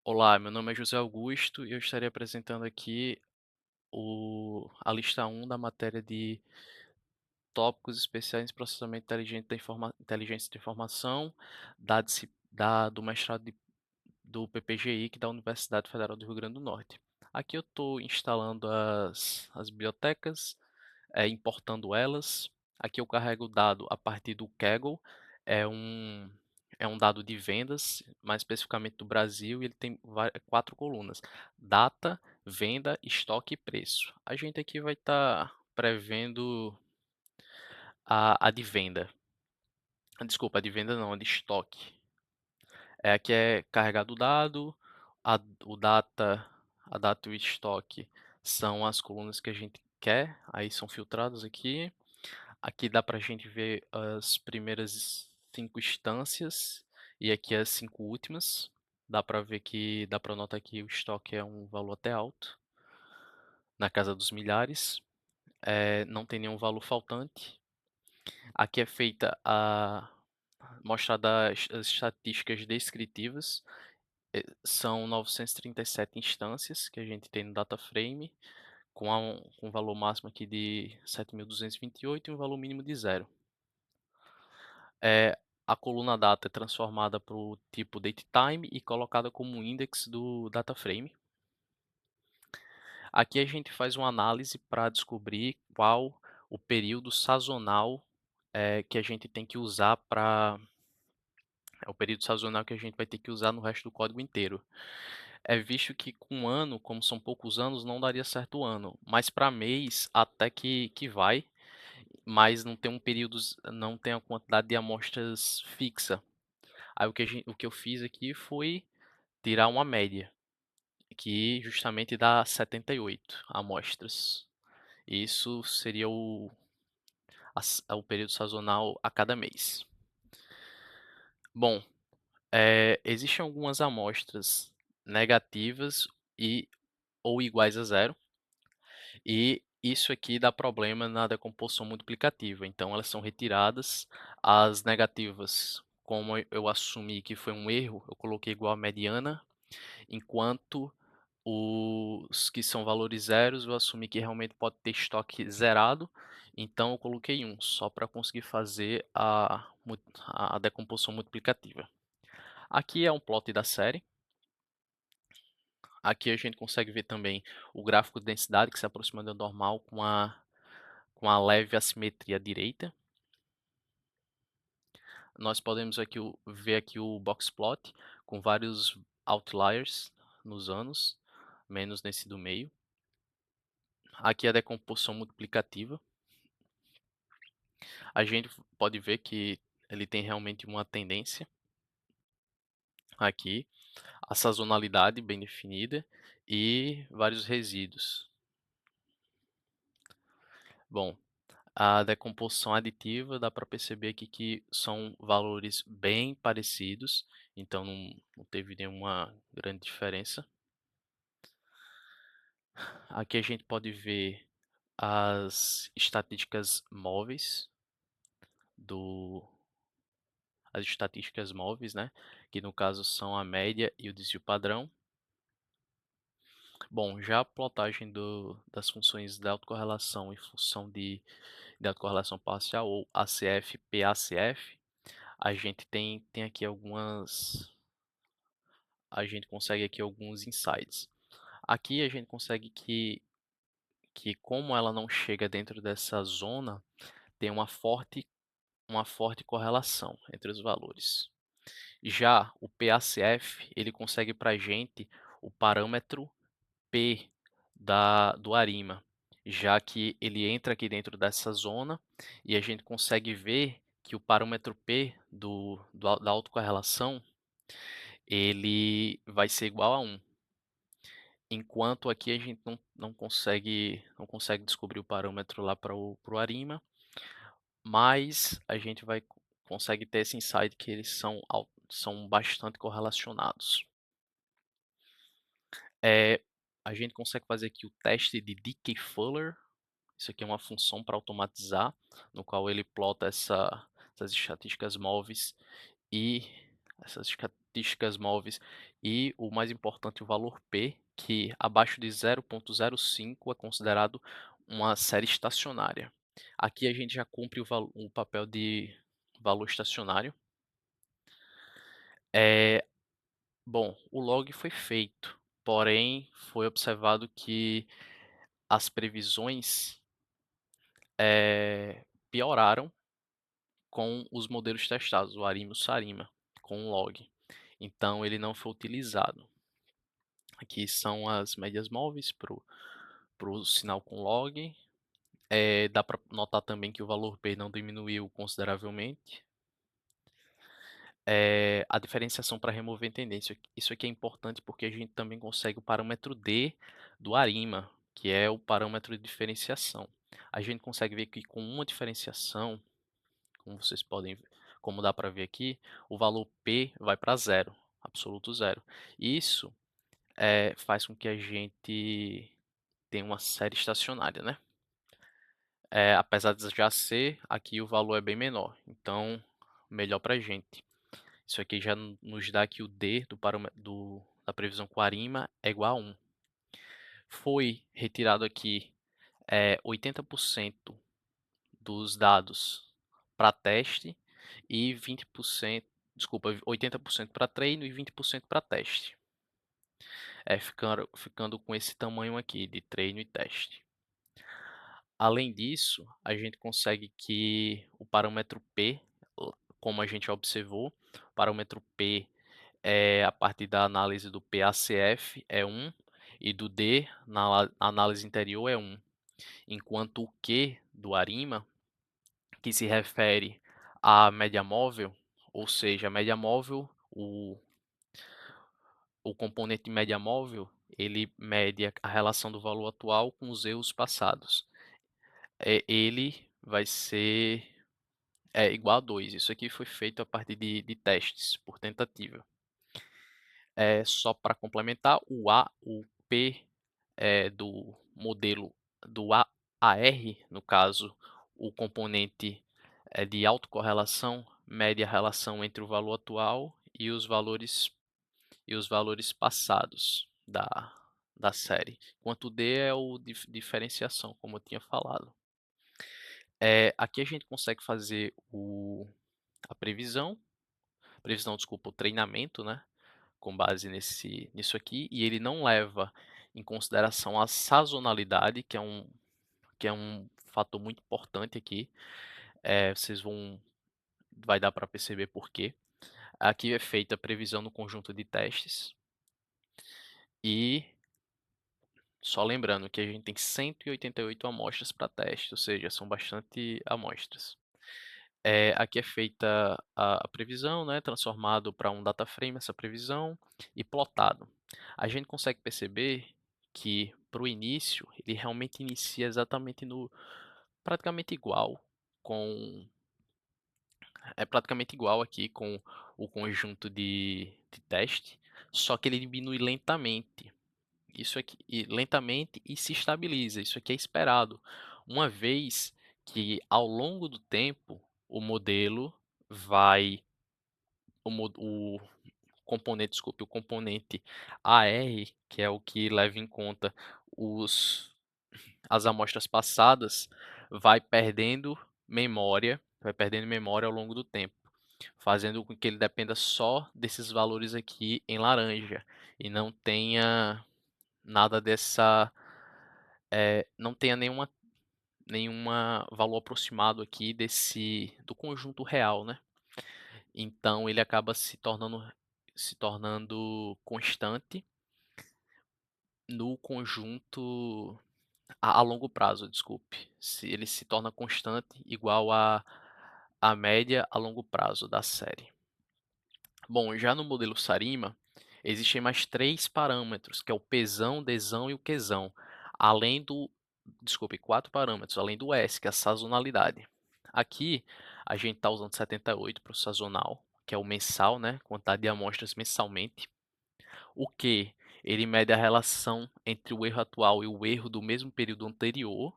Olá, meu nome é José Augusto e eu estarei apresentando aqui a lista um da matéria de tópicos especiais em processamento inteligente da inteligência de informação do mestrado do PPGI, que é da Universidade Federal do Rio Grande do Norte. Aqui eu estou instalando as bibliotecas, importando elas. Aqui eu carrego o dado a partir do Kaggle, é um, é um dado de vendas, mais especificamente do Brasil, e ele tem 4 colunas: data, venda, estoque e preço. A gente aqui vai estar prevendo a de venda. Desculpa, a de venda não, a de estoque. Aqui é carregado o dado, a, o data, a data e o estoque são as colunas que a gente quer, aí são filtradas aqui. Aqui dá para a gente ver as primeiras 5 instâncias e aqui as 5 últimas. Dá para notar que o estoque é um valor até alto, na casa dos milhares. Não tem nenhum valor faltante. Aqui é feita a mostrada as estatísticas descritivas. São 937 instâncias que a gente tem no data frame, com um valor máximo aqui de 7.228 e um valor mínimo de zero. A coluna data é transformada para o tipo datetime e colocada como index do data frame. Aqui a gente faz uma análise para descobrir qual o período sazonal que a gente tem que usar para. É o período sazonal que a gente vai ter que usar no resto do código inteiro. É visto que com um ano, como são poucos anos, não daria certo o ano, mas para mês até que vai, mas não tem não tem a quantidade de amostras fixa. Aí o que eu fiz aqui foi tirar uma média, que justamente dá 78 amostras. Isso seria o período sazonal a cada mês. Bom, existem algumas amostras negativas e ou iguais a zero, e isso aqui dá problema na decomposição multiplicativa, então elas são retiradas. As negativas, como eu assumi que foi um erro, eu coloquei igual a mediana, enquanto os que são valores zeros, eu assumi que realmente pode ter estoque zerado, então eu coloquei um só para conseguir fazer a decomposição multiplicativa. Aqui é um plot da série. Aqui a gente consegue ver também o gráfico de densidade que se aproxima do normal com a leve assimetria à direita. Nós podemos ver aqui o box plot com vários outliers nos anos, menos nesse do meio. Aqui é a decomposição multiplicativa. A gente pode ver que ele tem realmente uma tendência aqui, a sazonalidade bem definida e vários resíduos. Bom, a decomposição aditiva dá para perceber aqui que são valores bem parecidos, então não teve nenhuma grande diferença. Aqui a gente pode ver as estatísticas móveis do as estatísticas móveis, né, que no caso são a média e o desvio padrão. Bom, já a plotagem das funções de autocorrelação em função de autocorrelação parcial, ou ACF, PACF, tem aqui a gente consegue aqui alguns insights. Aqui a gente consegue que como ela não chega dentro dessa zona, tem uma forte correlação entre os valores. Já o PACF, ele consegue para a gente o parâmetro P do ARIMA, já que ele entra aqui dentro dessa zona e a gente consegue ver que o parâmetro P da autocorrelação ele vai ser igual a 1, enquanto aqui a gente não consegue descobrir o parâmetro lá para o ARIMA, mas a gente consegue ter esse insight que eles são bastante correlacionados. É, a gente consegue fazer aqui o teste de Dickey-Fuller. Isso aqui é uma função para automatizar, no qual ele plota essas estatísticas móveis e essas estatísticas móveis, e o mais importante, o valor P, que abaixo de 0,05 é considerado uma série estacionária. Aqui a gente já cumpre o papel de valor estacionário. É, bom, o log foi feito, porém foi observado que as previsões pioraram com os modelos testados, o ARIMA e o SARIMA, com o log. Então ele não foi utilizado. Aqui são as médias móveis para o sinal com log. Dá para notar também que o valor P não diminuiu consideravelmente. A diferenciação para remover tendência. Isso aqui é importante porque a gente também consegue o parâmetro D do ARIMA, que é o parâmetro de diferenciação. A gente consegue ver que com uma diferenciação, como vocês podem ver, como dá para ver aqui, o valor P vai para zero, absoluto zero. Isso faz com que a gente tenha uma série estacionária, né? Apesar de já ser, aqui o valor é bem menor, então melhor para a gente. Isso aqui já nos dá que o D da previsão com ARIMA é igual a 1. Foi retirado aqui 80% dos dados para teste e 20%, desculpa, 80% para treino e 20% para teste. Ficando com esse tamanho aqui de treino e teste. Além disso, a gente consegue que o parâmetro P, como a gente observou, o parâmetro P a partir da análise do PACF é 1 e do D na análise interior é 1, enquanto o Q do ARIMA, que se refere à média móvel, ou seja, a média móvel, o componente de média móvel, ele mede a relação do valor atual com os erros passados. Ele vai ser igual a 2. Isso aqui foi feito a partir de testes por tentativa. Só para complementar, o P do modelo do AR, no caso, o componente de autocorrelação, mede a relação entre o valor atual e os valores passados da série, enquanto o D é o diferenciação, como eu tinha falado. Aqui a gente consegue fazer a previsão, desculpa, o treinamento, né, com base nisso aqui, e ele não leva em consideração a sazonalidade, que é um fator muito importante aqui. Vocês vai dar para perceber por quê. Aqui é feita a previsão no conjunto de testes e só lembrando que a gente tem 188 amostras para teste, ou seja, são bastante amostras. Aqui é feita a previsão, né, transformado para um data frame essa previsão e plotado. A gente consegue perceber que para o início ele realmente inicia exatamente no praticamente igual com praticamente igual aqui com o conjunto de teste, só que ele diminui lentamente. Isso aqui, e lentamente e se estabiliza. Isso aqui é esperado, uma vez que ao longo do tempo o modelo vai o componente, desculpe, o componente AR, que é o que leva em conta os as amostras passadas, vai perdendo memória ao longo do tempo, fazendo com que ele dependa só desses valores aqui em laranja e não tenha nada não tenha nenhuma valor aproximado aqui do conjunto real, né. Então ele acaba se tornando constante no conjunto a longo prazo, desculpe. Ele se torna constante igual à média a longo prazo da série. Bom, já no modelo Sarima, existem mais 3 parâmetros, que é o Pzão, Dzão e o Qzão, além do desculpe, 4 parâmetros, além do S, que é a sazonalidade. Aqui, a gente está usando 78 para o sazonal, que é o mensal, né, quantidade de amostras mensalmente. O Q, ele mede a relação entre o erro atual e o erro do mesmo período anterior.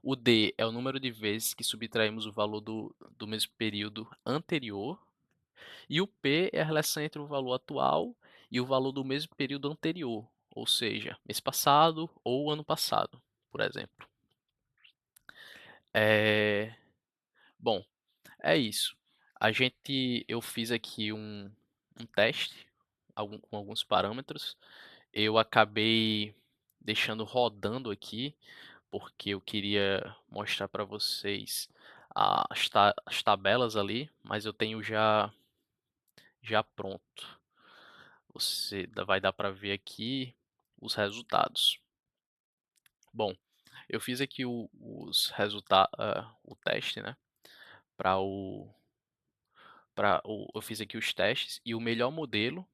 O D é o número de vezes que subtraímos o valor do mesmo período anterior. E o P é a relação entre o valor atual e o valor do mesmo período anterior, ou seja, mês passado ou ano passado, por exemplo. Eh, bom, é isso. Eu fiz aqui um teste com alguns parâmetros. Eu acabei deixando rodando aqui, porque eu queria mostrar para vocês as tabelas ali, mas eu tenho já pronto. Vai dar para ver aqui os resultados. Bom, eu fiz aqui o teste, né, para eu fiz aqui os testes e o melhor modelo,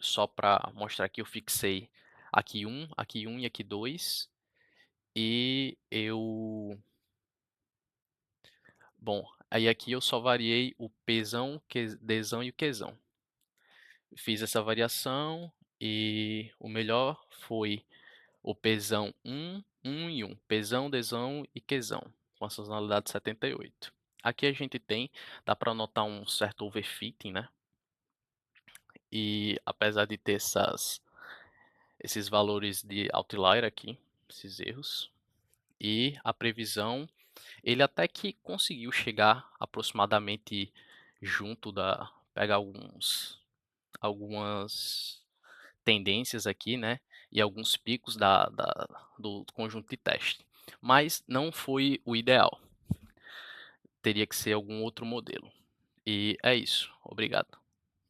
só para mostrar que eu fixei aqui um e aqui 2 e aí aqui eu só variei o Pzão, Dzão e o Qzão. Fiz essa variação e o melhor foi o Pzão um e um, Pzão, Dzão e Qzão, com a sazonalidade 78. Aqui a gente dá para notar um certo overfitting, né? E apesar de ter esses valores de outlier aqui, esses erros, e a previsão, ele até que conseguiu chegar aproximadamente junto pega algumas tendências aqui, né, e alguns picos do conjunto de teste, mas não foi o ideal, teria que ser algum outro modelo. E é isso, obrigado.